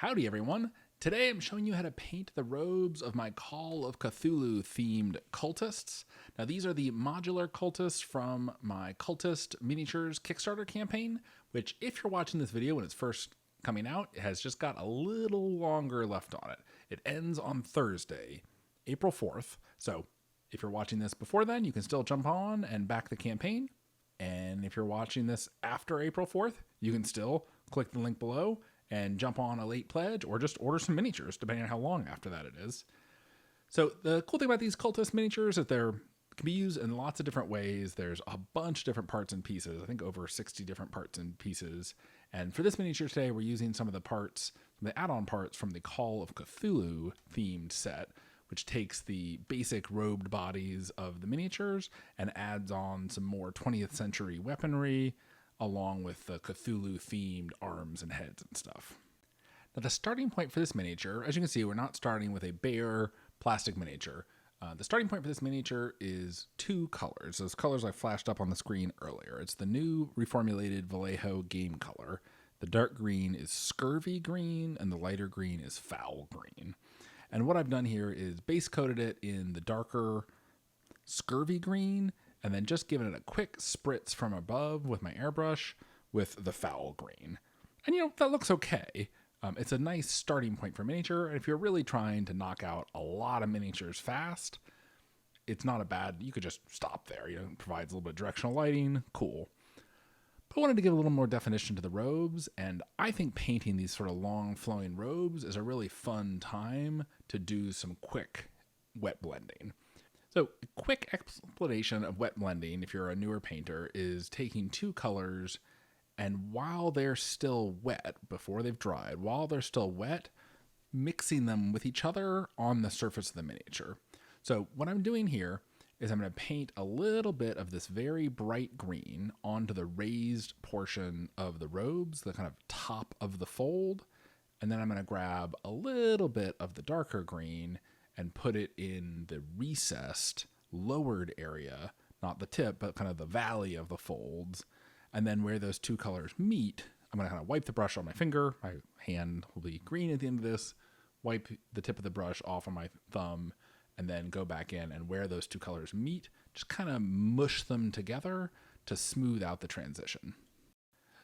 Howdy everyone! Today I'm showing you how to paint the robes of my Call of Cthulhu themed cultists. Now these are the modular cultists from my Cultist Miniatures Kickstarter campaign, which if you're watching this video when it's first coming out, it has just got a little longer left on it. It ends on Thursday, April 4th, so if you're watching this before then, you can still jump on and back the campaign. And if you're watching this after April 4th, you can still click the link below and jump on a late pledge or just order some miniatures, depending on how long after that it is. So the cool thing about these cultist miniatures is they can be used in lots of different ways. There's a bunch of different parts and pieces, I think over 60 different parts and pieces. And for this miniature today, we're using some of the parts, the add-on parts from the Call of Cthulhu themed set, which takes the basic robed bodies of the miniatures and adds on some more 20th century weaponry, along with the Cthulhu-themed arms and heads and stuff. Now the starting point for this miniature, as you can see, we're not starting with a bare plastic miniature. The starting point for this miniature is two colors. Those colors I flashed up on the screen earlier. It's the new reformulated Vallejo game color. The dark green is scurvy green, and the lighter green is foul green. And what I've done here is base coated it in the darker scurvy green, and then just given it a quick spritz from above with my airbrush with the foul green. And that looks okay. It's a nice starting point for miniature, and if you're really trying to knock out a lot of miniatures fast, it's not a bad, you could just stop there. It provides a little bit of directional lighting, cool. But I wanted to give a little more definition to the robes, and I think painting these sort of long flowing robes is a really fun time to do some quick wet blending. So a quick explanation of wet blending, if you're a newer painter, is taking two colors and while they're still wet, before they've dried, while they're still wet, mixing them with each other on the surface of the miniature. So what I'm doing here is I'm going to paint a little bit of this very bright green onto the raised portion of the robes, the kind of top of the fold, and then I'm going to grab a little bit of the darker green and put it in the recessed, lowered area, not the tip, but kind of the valley of the folds. And then where those two colors meet, I'm going to kind of wipe the brush on my finger. My hand will be green at the end of this. Wipe the tip of the brush off on my thumb, and then go back in, and where those two colors meet, just kind of mush them together to smooth out the transition.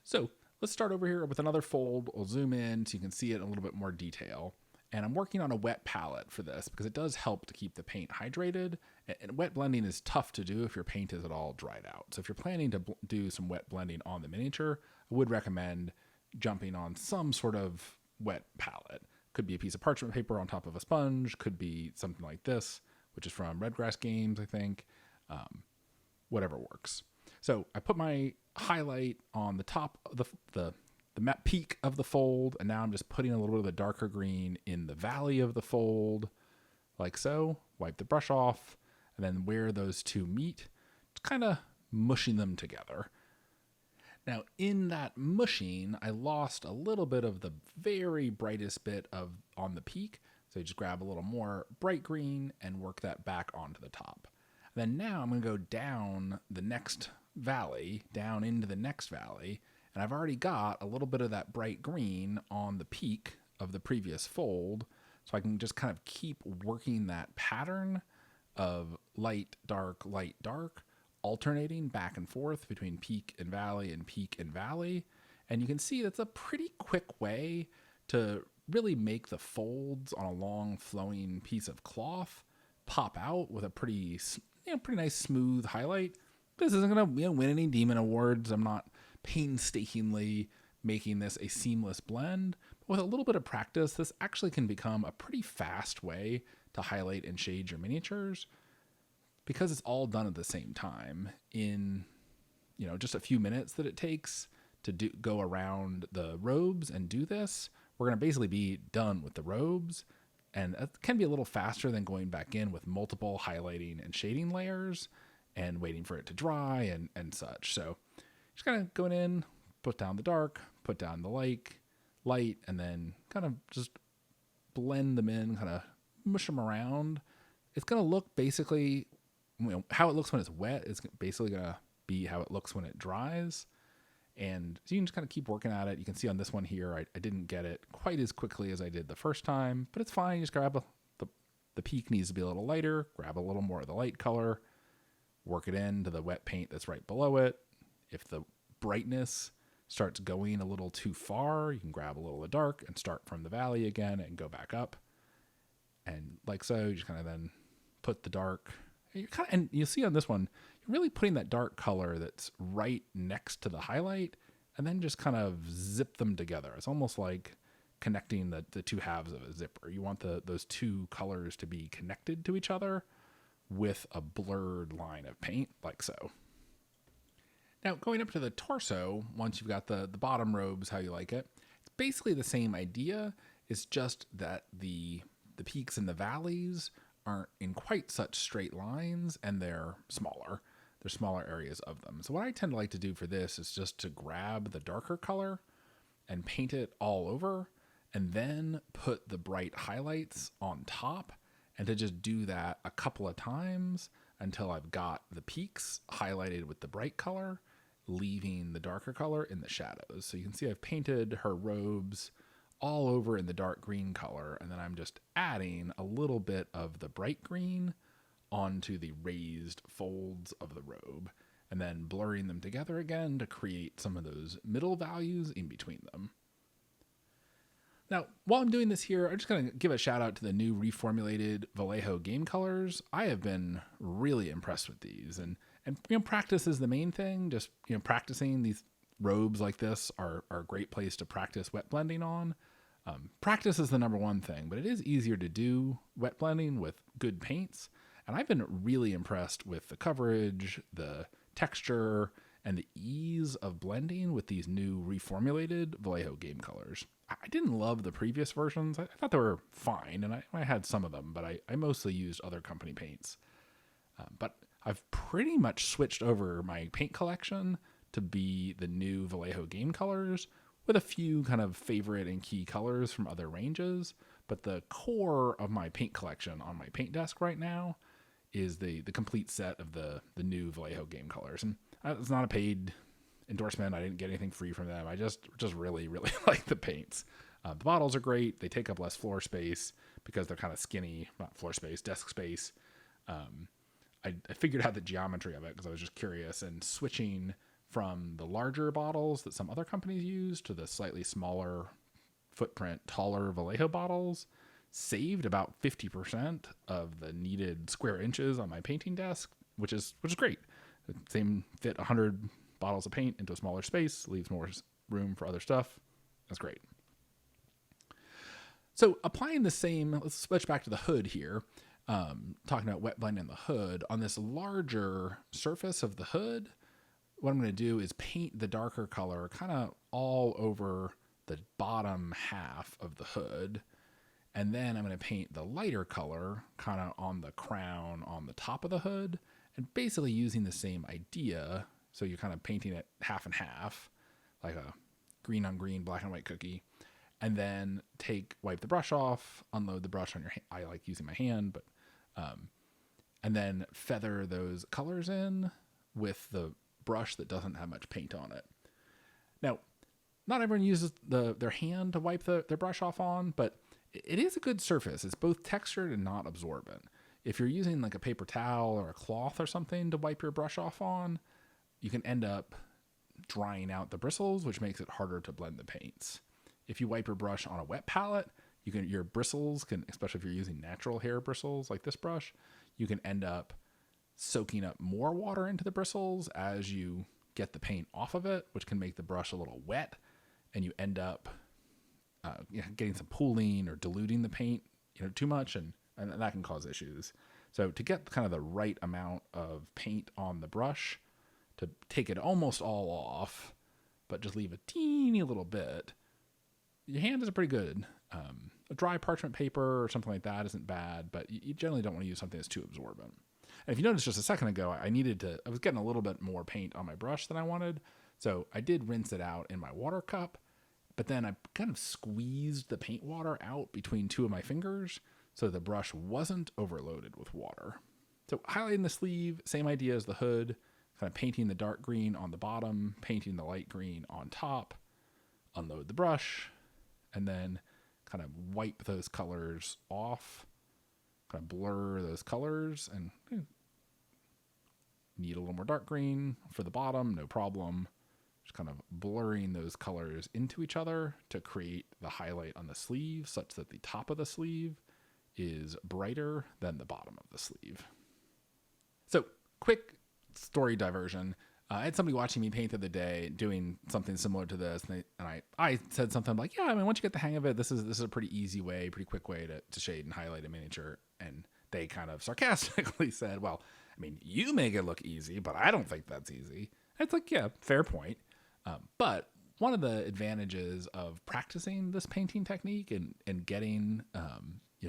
So let's start over here with another fold. We'll zoom in so you can see it in a little bit more detail. And I'm working on a wet palette for this because it does help to keep the paint hydrated. And wet blending is tough to do if your paint is at all dried out. So if you're planning to do some wet blending on the miniature, I would recommend jumping on some sort of wet palette. Could be a piece of parchment paper on top of a sponge, could be something like this, which is from Redgrass Games, I think. Whatever works. So I put my highlight on the top of the peak of the fold, and now I'm just putting a little bit of the darker green in the valley of the fold, like so. Wipe the brush off, and then where those two meet, just kind of mushing them together. Now, in that mushing, I lost a little bit of the very brightest bit on the peak, so you just grab a little more bright green and work that back onto the top. And then now I'm going to go down the next valley, down into the next valley, and I've already got a little bit of that bright green on the peak of the previous fold, so I can just kind of keep working that pattern of light, dark, alternating back and forth between peak and valley and peak and valley. And you can see that's a pretty quick way to really make the folds on a long flowing piece of cloth pop out with a pretty nice smooth highlight. This isn't going to win any Demon Awards. I'm not painstakingly making this a seamless blend, but with a little bit of practice, this actually can become a pretty fast way to highlight and shade your miniatures because it's all done at the same time in just a few minutes that it takes to go around the robes and do this. We're going to basically be done with the robes, and it can be a little faster than going back in with multiple highlighting and shading layers and waiting for it to dry and such. So just kind of going in, put down the dark, put down the light, and then kind of just blend them in, kind of mush them around. It's going to look basically, how it looks when it's wet is basically going to be how it looks when it dries. And so you can just kind of keep working at it. You can see on this one here, I didn't get it quite as quickly as I did the first time, but it's fine. You just grab the peak needs to be a little lighter, grab a little more of the light color, work it into the wet paint that's right below it. If the brightness starts going a little too far, you can grab a little of the dark and start from the valley again and go back up. And like so, you just kind of then put the dark, and you'll see on this one, you're really putting that dark color that's right next to the highlight and then just kind of zip them together. It's almost like connecting the two halves of a zipper. You want those two colors to be connected to each other with a blurred line of paint, like so. Now, going up to the torso, once you've got the bottom robes how you like it, it's basically the same idea. It's just that the peaks and the valleys aren't in quite such straight lines, and they're smaller. There's smaller areas of them. So what I tend to like to do for this is just to grab the darker color and paint it all over, and then put the bright highlights on top, and to just do that a couple of times until I've got the peaks highlighted with the bright color, leaving the darker color in the shadows. So you can see I've painted her robes all over in the dark green color, and then I'm just adding a little bit of the bright green onto the raised folds of the robe, and then blurring them together again to create some of those middle values in between them. Now, while I'm doing this here, I'm just going to give a shout out to the new reformulated Vallejo game colors. I have been really impressed with these, and practice is the main thing. Just, practicing these robes like this are a great place to practice wet blending on. Practice is the number one thing, but it is easier to do wet blending with good paints. And I've been really impressed with the coverage, the texture, and the ease of blending with these new reformulated Vallejo game colors. I didn't love the previous versions. I thought they were fine, and I had some of them, but I mostly used other company paints. But I've pretty much switched over my paint collection to be the new Vallejo game colors, with a few kind of favorite and key colors from other ranges. But the core of my paint collection on my paint desk right now is the complete set of the new Vallejo game colors. And it's not a paid endorsement. I didn't get anything free from them. I just really, really like the paints. The bottles are great. They take up less floor space because they're kind of skinny, not floor space, desk space. I figured out the geometry of it because I was just curious, and switching from the larger bottles that some other companies use to the slightly smaller footprint, taller Vallejo bottles saved about 50% of the needed square inches on my painting desk, which is great. Same fit 100 bottles of paint into a smaller space, leaves more room for other stuff. That's great. So applying the same, let's switch back to the hood here. Talking about wet blending the hood. On this larger surface of the hood, what I'm going to do is paint the darker color kind of all over the bottom half of the hood. And then I'm going to paint the lighter color kind of on the crown on the top of the hood, and basically using the same idea. So you're kind of painting it half and half, like a green on green, black and white cookie. And then wipe the brush off, unload the brush on your hand. I like using my hand, but, and then feather those colors in with the brush that doesn't have much paint on it. Now, not everyone uses their hand to wipe their brush off on, but it is a good surface. It's both textured and not absorbent. If you're using like a paper towel or a cloth or something to wipe your brush off on, you can end up drying out the bristles, which makes it harder to blend the paints. If you wipe your brush on a wet palette, your bristles can, especially if you're using natural hair bristles like this brush, you can end up soaking up more water into the bristles as you get the paint off of it, which can make the brush a little wet, and you end up getting some pooling or diluting the paint too much, and that can cause issues. So to get kind of the right amount of paint on the brush, to take it almost all off, but just leave a teeny little bit, your hand is pretty good. A dry parchment paper or something like that isn't bad, but you generally don't want to use something that's too absorbent. And if you noticed just a second ago, I was getting a little bit more paint on my brush than I wanted. So I did rinse it out in my water cup, but then I kind of squeezed the paint water out between two of my fingers so the brush wasn't overloaded with water. So highlighting the sleeve, same idea as the hood, kind of painting the dark green on the bottom, painting the light green on top, unload the brush, and then kind of wipe those colors off, kind of blur those colors, and need a little more dark green for the bottom, no problem. Just kind of blurring those colors into each other to create the highlight on the sleeve such that the top of the sleeve is brighter than the bottom of the sleeve. So, quick story diversion. I had somebody watching me paint the other day doing something similar to this, and I said something like, yeah, I mean, once you get the hang of it, this is a pretty easy way, pretty quick way to shade and highlight a miniature. And they kind of sarcastically said, well, I mean, you make it look easy, but I don't think that's easy. And it's like, yeah, fair point. But one of the advantages of practicing this painting technique and getting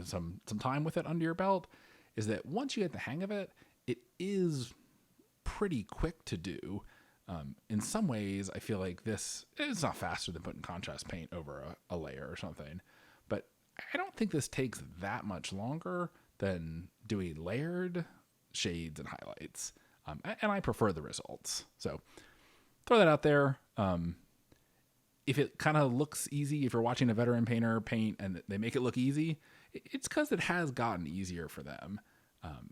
some time with it under your belt is that once you get the hang of it, it is pretty quick to do. In some ways, I feel like this is not faster than putting contrast paint over a layer or something, but I don't think this takes that much longer than doing layered shades and highlights. And I prefer the results. So throw that out there. If it kind of looks easy, if you're watching a veteran painter paint and they make it look easy, it's because it has gotten easier for them.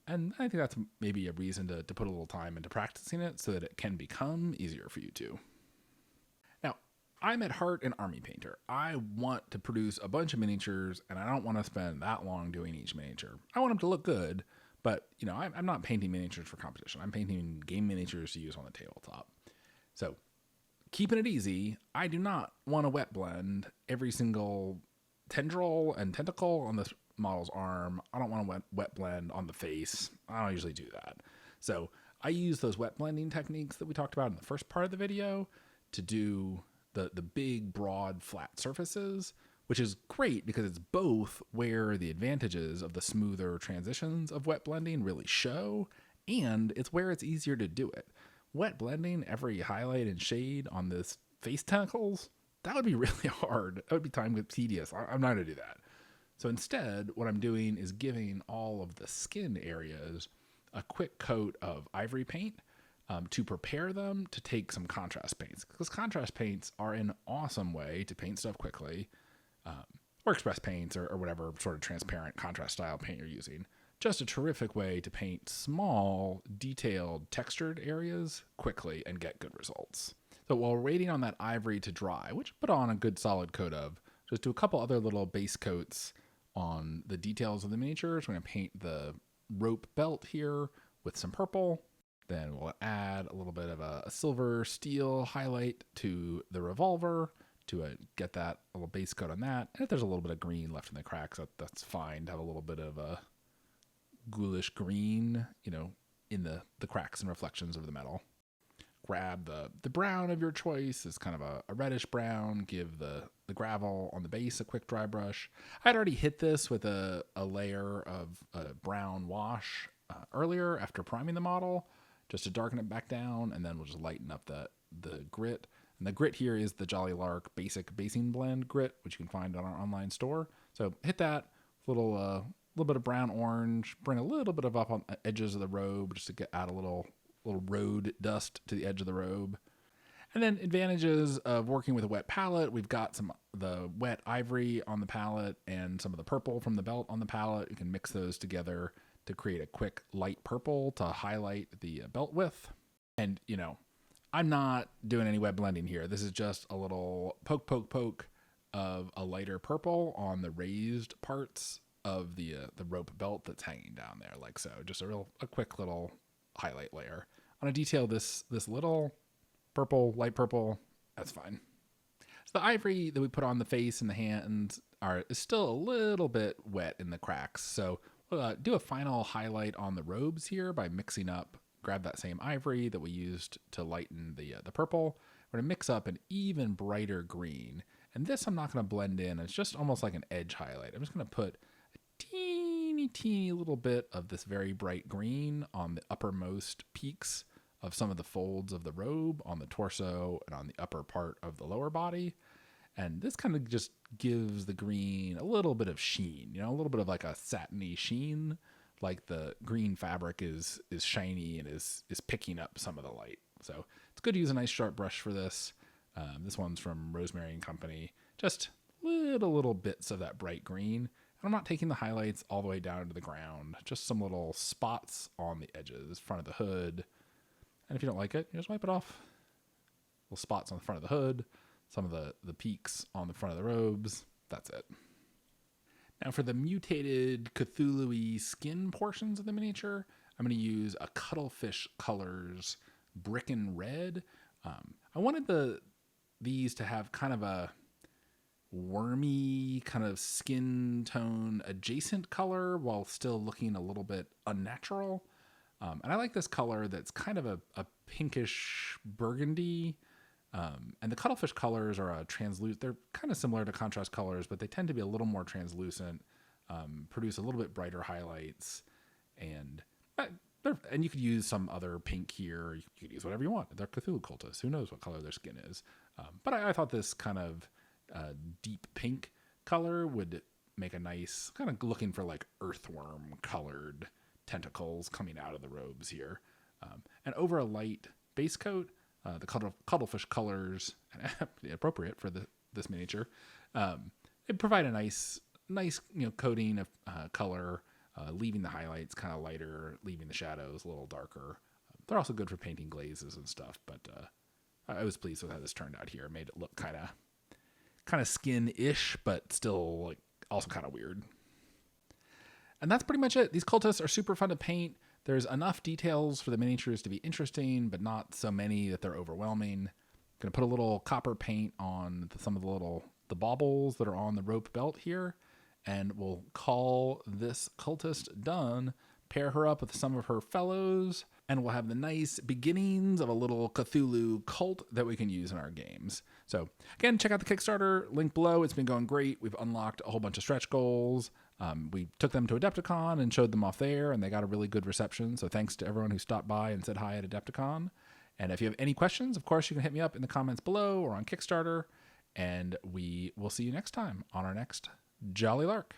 And I think that's maybe a reason to put a little time into practicing it so that it can become easier for you too. Now, I'm at heart an army painter. I want to produce a bunch of miniatures, and I don't want to spend that long doing each miniature. I want them to look good, but I'm not painting miniatures for competition. I'm painting game miniatures to use on the tabletop. So, keeping it easy, I do not want to wet blend every single tendril and tentacle on this model's arm. I don't want to wet blend on the face. I don't usually do that. So I use those wet blending techniques that we talked about in the first part of the video to do the big, broad, flat surfaces, which is great because it's both where the advantages of the smoother transitions of wet blending really show, and it's where it's easier to do it. Wet blending every highlight and shade on this face tentacles, that would be really hard. That would be time tedious. I'm not going to do that. So instead, what I'm doing is giving all of the skin areas a quick coat of ivory paint to prepare them to take some contrast paints. Because contrast paints are an awesome way to paint stuff quickly, or express paints or whatever sort of transparent contrast style paint you're using. Just a terrific way to paint small, detailed, textured areas quickly and get good results. So while we're waiting on that ivory to dry, which put on a good solid coat of, just do a couple other little base coats on the details of the miniatures. We're going to paint the rope belt here with some purple. Then we'll add a little bit of a silver steel highlight to the revolver to get that little base coat on that. And if there's a little bit of green left in the cracks, that's fine to have a little bit of a ghoulish green, in the cracks and reflections of the metal. Grab the brown of your choice. It's kind of a reddish brown. Give the gravel on the base a quick dry brush. I'd already hit this with a layer of a brown wash earlier after priming the model, just to darken it back down, and then we'll just lighten up the grit. And the grit here is the Jolly Lark Basic Basing Blend grit, which you can find on our online store. So hit that little bit of brown orange, bring a little bit of up on the edges of the robe just to add a little road dust to the edge of the robe. And then advantages of working with a wet palette. We've got the wet ivory on the palette and some of the purple from the belt on the palette. You can mix those together to create a quick light purple to highlight the belt with. And, I'm not doing any wet blending here. This is just a little poke of a lighter purple on the raised parts of the rope belt that's hanging down there, like so. Just a quick little highlight layer. On a detail this little purple, light purple, that's fine. So the ivory that we put on the face and the hands is still a little bit wet in the cracks. So we'll do a final highlight on the robes here by mixing up, grab that same ivory that we used to lighten the purple. We're gonna mix up an even brighter green. And this I'm not gonna blend in. It's just almost like an edge highlight. I'm just gonna put a teeny little bit of this very bright green on the uppermost peaks of some of the folds of the robe, on the torso and on the upper part of the lower body. And this kind of just gives the green a little bit of sheen, a little bit of like a satiny sheen like the green fabric is shiny and is picking up some of the light. So it's good to use a nice sharp brush for this. This one's from Rosemary and Company. Just little bits of that bright green. And I'm not taking the highlights all the way down to the ground. Just some little spots on the edges, front of the hood. And if you don't like it, you just wipe it off. Little spots on the front of the hood, some of the peaks on the front of the robes. That's it. Now for the mutated Cthulhu-y skin portions of the miniature, I'm going to use a Cuttlefish Colors Brick and Red. I wanted these to have kind of a wormy kind of skin tone adjacent color while still looking a little bit unnatural. And I like this color that's kind of a pinkish burgundy. And the Cuttlefish colors are a translucent. They're kind of similar to contrast colors, but they tend to be a little more translucent, produce a little bit brighter highlights, and you could use some other pink here. You could use whatever you want. They're Cthulhu cultists. Who knows what color their skin is? But I thought this kind of deep pink color would make a nice kind of looking for like earthworm colored tentacles coming out of the robes here. And over a light base coat, the Cuttlefish colors, appropriate for this miniature, it provide a nice coating of color, leaving the highlights kind of lighter, leaving the shadows a little darker. They're also good for painting glazes and stuff, but I was pleased with how this turned out here. It made it look kind of skin-ish, but still like also kind of weird. And that's pretty much it. These cultists are super fun to paint. There's enough details for the miniatures to be interesting, but not so many that they're overwhelming. I'm going to put a little copper paint on some of the baubles that are on the rope belt here, and we'll call this cultist done, pair her up with some of her fellows, and we'll have the nice beginnings of a little Cthulhu cult that we can use in our games. So again, check out the Kickstarter, link below. It's been going great. We've unlocked a whole bunch of stretch goals. We took them to Adepticon and showed them off there, and they got a really good reception. So thanks to everyone who stopped by and said hi at Adepticon. And if you have any questions, of course, you can hit me up in the comments below or on Kickstarter. And we will see you next time on our next Jolly Lark.